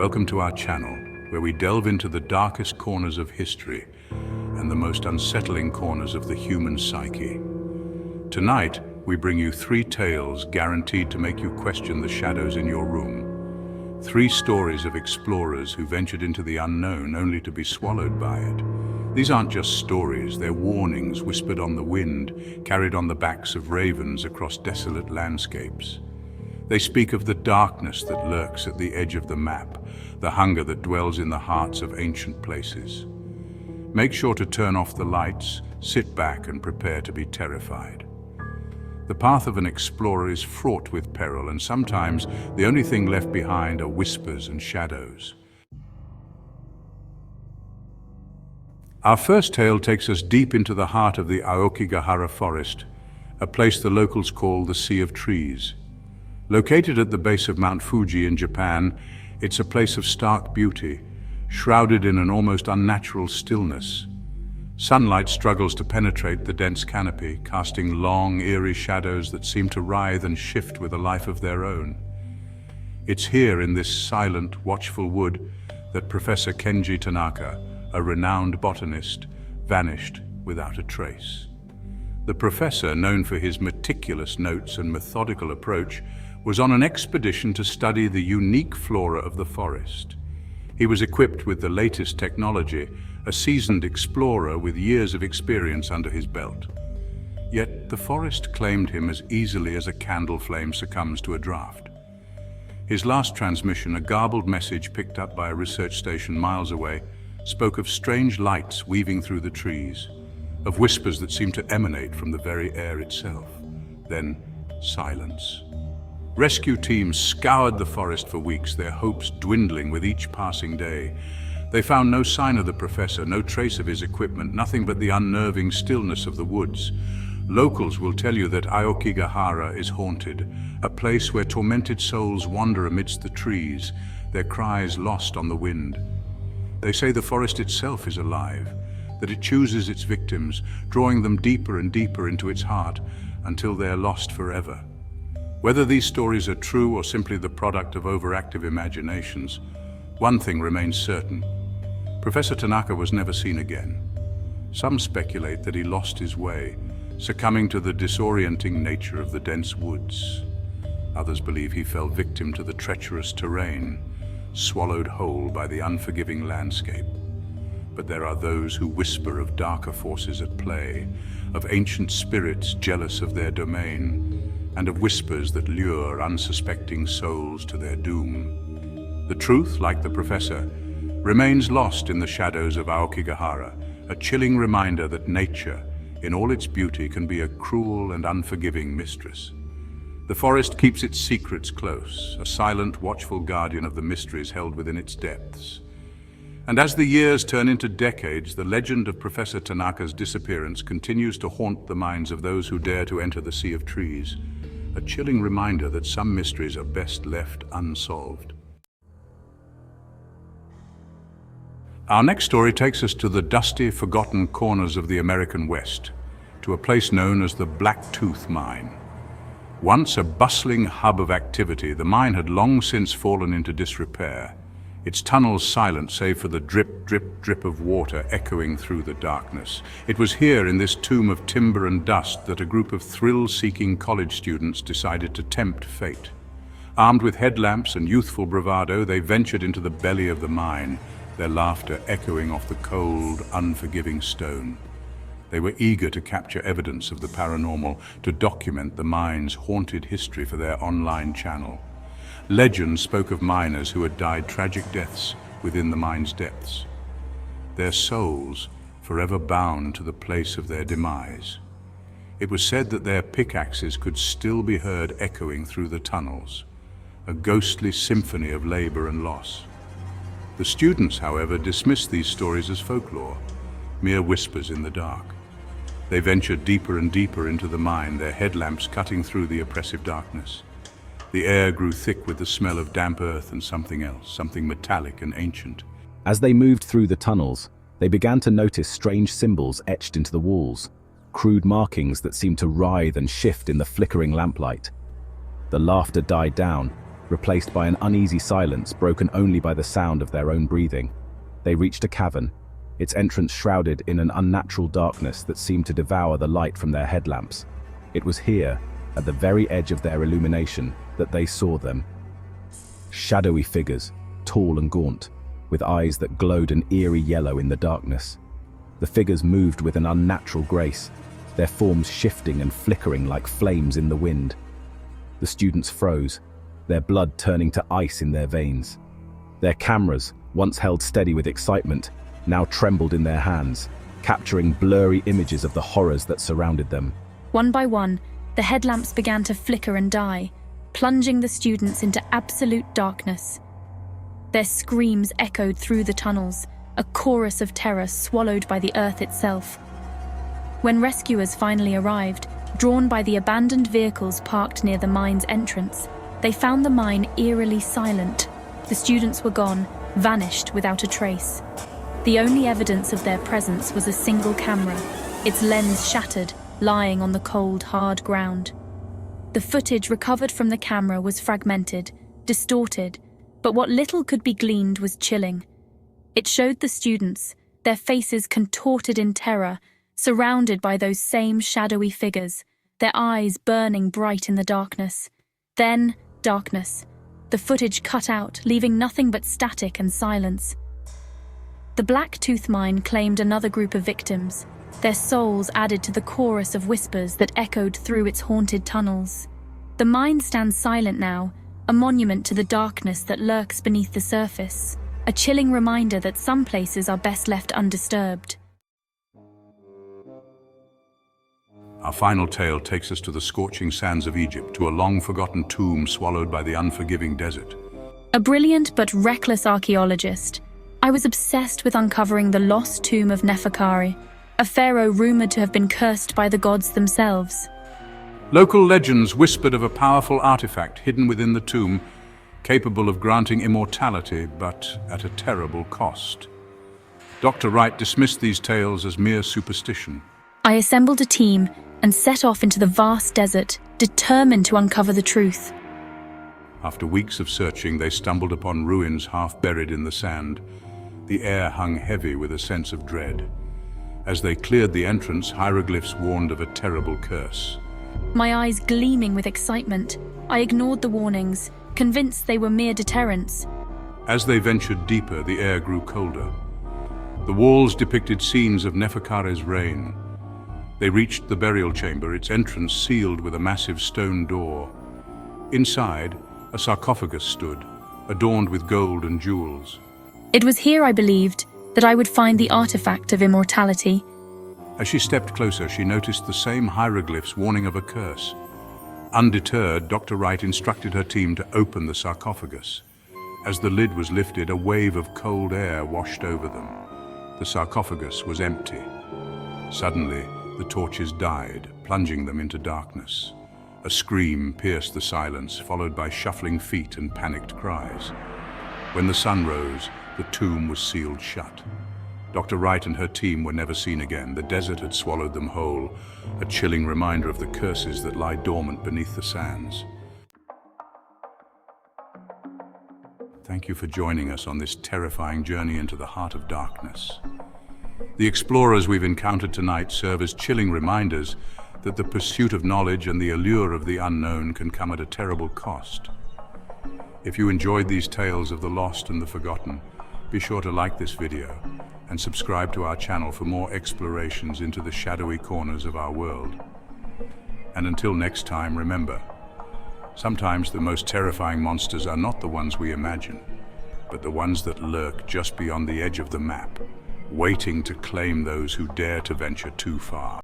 Welcome to our channel, where we delve into the darkest corners of history and the most unsettling corners of the human psyche. Tonight, we bring you 3 tales guaranteed to make you question the shadows in your room. 3 stories of explorers who ventured into the unknown only to be swallowed by it. These aren't just stories, they're warnings whispered on the wind, carried on the backs of ravens across desolate landscapes. They speak of the darkness that lurks at the edge of the map, the hunger that dwells in the hearts of ancient places. Make sure to turn off the lights, sit back and prepare to be terrified. The path of an explorer is fraught with peril, and sometimes the only thing left behind are whispers and shadows. Our first tale takes us deep into the heart of the Aokigahara forest, a place the locals call the Sea of Trees. Located at the base of Mount Fuji in Japan, it's a place of stark beauty, shrouded in an almost unnatural stillness. Sunlight struggles to penetrate the dense canopy, casting long, eerie shadows that seem to writhe and shift with a life of their own. It's here in this silent, watchful wood that Professor Kenji Tanaka, a renowned botanist, vanished without a trace. The professor, known for his meticulous notes and methodical approach, was on an expedition to study the unique flora of the forest. He was equipped with the latest technology, a seasoned explorer with years of experience under his belt. Yet the forest claimed him as easily as a candle flame succumbs to a draft. His last transmission, a garbled message picked up by a research station miles away, spoke of strange lights weaving through the trees, of whispers that seemed to emanate from the very air itself. Then, silence. Rescue teams scoured the forest for weeks, their hopes dwindling with each passing day. They found no sign of the professor, no trace of his equipment, nothing but the unnerving stillness of the woods. Locals will tell you that Aokigahara is haunted, a place where tormented souls wander amidst the trees, their cries lost on the wind. They say the forest itself is alive, that it chooses its victims, drawing them deeper and deeper into its heart until they are lost forever. Whether these stories are true or simply the product of overactive imaginations, one thing remains certain. Professor Tanaka was never seen again. Some speculate that he lost his way, succumbing to the disorienting nature of the dense woods. Others believe he fell victim to the treacherous terrain, swallowed whole by the unforgiving landscape. But there are those who whisper of darker forces at play, of ancient spirits jealous of their domain, and of whispers that lure unsuspecting souls to their doom. The truth, like the professor, remains lost in the shadows of Aokigahara, a chilling reminder that nature, in all its beauty, can be a cruel and unforgiving mistress. The forest keeps its secrets close, a silent, watchful guardian of the mysteries held within its depths. And as the years turn into decades, the legend of Professor Tanaka's disappearance continues to haunt the minds of those who dare to enter the Sea of Trees, a chilling reminder that some mysteries are best left unsolved. Our next story takes us to the dusty, forgotten corners of the American West, to a place known as the Black Tooth Mine. Once a bustling hub of activity, the mine had long since fallen into disrepair, its tunnels silent save for the drip, drip, drip of water echoing through the darkness. It was here, in this tomb of timber and dust, that a group of thrill-seeking college students decided to tempt fate. Armed with headlamps and youthful bravado, they ventured into the belly of the mine, their laughter echoing off the cold, unforgiving stone. They were eager to capture evidence of the paranormal, to document the mine's haunted history for their online channel. Legends spoke of miners who had died tragic deaths within the mine's depths, their souls forever bound to the place of their demise. It was said that their pickaxes could still be heard echoing through the tunnels, a ghostly symphony of labor and loss. The students, however, dismissed these stories as folklore, mere whispers in the dark. They ventured deeper and deeper into the mine, their headlamps cutting through the oppressive darkness. The air grew thick with the smell of damp earth and something else, something metallic and ancient. As they moved through the tunnels, they began to notice strange symbols etched into the walls, crude markings that seemed to writhe and shift in the flickering lamplight. The laughter died down, replaced by an uneasy silence broken only by the sound of their own breathing. They reached a cavern, its entrance shrouded in an unnatural darkness that seemed to devour the light from their headlamps. It was here, at the very edge of their illumination, that they saw them. Shadowy figures, tall and gaunt, with eyes that glowed an eerie yellow in the darkness. The figures moved with an unnatural grace, their forms shifting and flickering like flames in the wind. The students froze, their blood turning to ice in their veins. Their cameras, once held steady with excitement, now trembled in their hands, capturing blurry images of the horrors that surrounded them. One by one, the headlamps began to flicker and die, plunging the students into absolute darkness. Their screams echoed through the tunnels, a chorus of terror swallowed by the earth itself. When rescuers finally arrived, drawn by the abandoned vehicles parked near the mine's entrance, they found the mine eerily silent. The students were gone, vanished without a trace. The only evidence of their presence was a single camera, its lens shattered, lying on the cold, hard ground. The footage recovered from the camera was fragmented, distorted, but what little could be gleaned was chilling. It showed the students, their faces contorted in terror, surrounded by those same shadowy figures, their eyes burning bright in the darkness. Then, darkness. The footage cut out, leaving nothing but static and silence. The Black Tooth Mine claimed another group of victims, their souls added to the chorus of whispers that echoed through its haunted tunnels. The mine stands silent now, a monument to the darkness that lurks beneath the surface, a chilling reminder that some places are best left undisturbed. Our final tale takes us to the scorching sands of Egypt, to a long-forgotten tomb swallowed by the unforgiving desert. A brilliant but reckless archaeologist, I was obsessed with uncovering the lost tomb of Nefertari, a pharaoh rumored to have been cursed by the gods themselves. Local legends whispered of a powerful artifact hidden within the tomb, capable of granting immortality, but at a terrible cost. Dr. Wright dismissed these tales as mere superstition. I assembled a team and set off into the vast desert, determined to uncover the truth. After weeks of searching, they stumbled upon ruins half buried in the sand. The air hung heavy with a sense of dread. As they cleared the entrance, hieroglyphs warned of a terrible curse. My eyes gleaming with excitement, I ignored the warnings, convinced they were mere deterrents. As they ventured deeper, the air grew colder. The walls depicted scenes of Nefertari's reign. They reached the burial chamber, its entrance sealed with a massive stone door. Inside, a sarcophagus stood, adorned with gold and jewels. It was here, I believed, that I would find the artifact of immortality. As she stepped closer, she noticed the same hieroglyphs warning of a curse. Undeterred, Dr. Wright instructed her team to open the sarcophagus. As the lid was lifted, a wave of cold air washed over them. The sarcophagus was empty. Suddenly, the torches died, plunging them into darkness. A scream pierced the silence, followed by shuffling feet and panicked cries. When the sun rose, the tomb was sealed shut. Dr. Wright and her team were never seen again. The desert had swallowed them whole, a chilling reminder of the curses that lie dormant beneath the sands. Thank you for joining us on this terrifying journey into the heart of darkness. The explorers we've encountered tonight serve as chilling reminders that the pursuit of knowledge and the allure of the unknown can come at a terrible cost. If you enjoyed these tales of the lost and the forgotten, be sure to like this video and subscribe to our channel for more explorations into the shadowy corners of our world. And until next time, remember, sometimes the most terrifying monsters are not the ones we imagine, but the ones that lurk just beyond the edge of the map, waiting to claim those who dare to venture too far.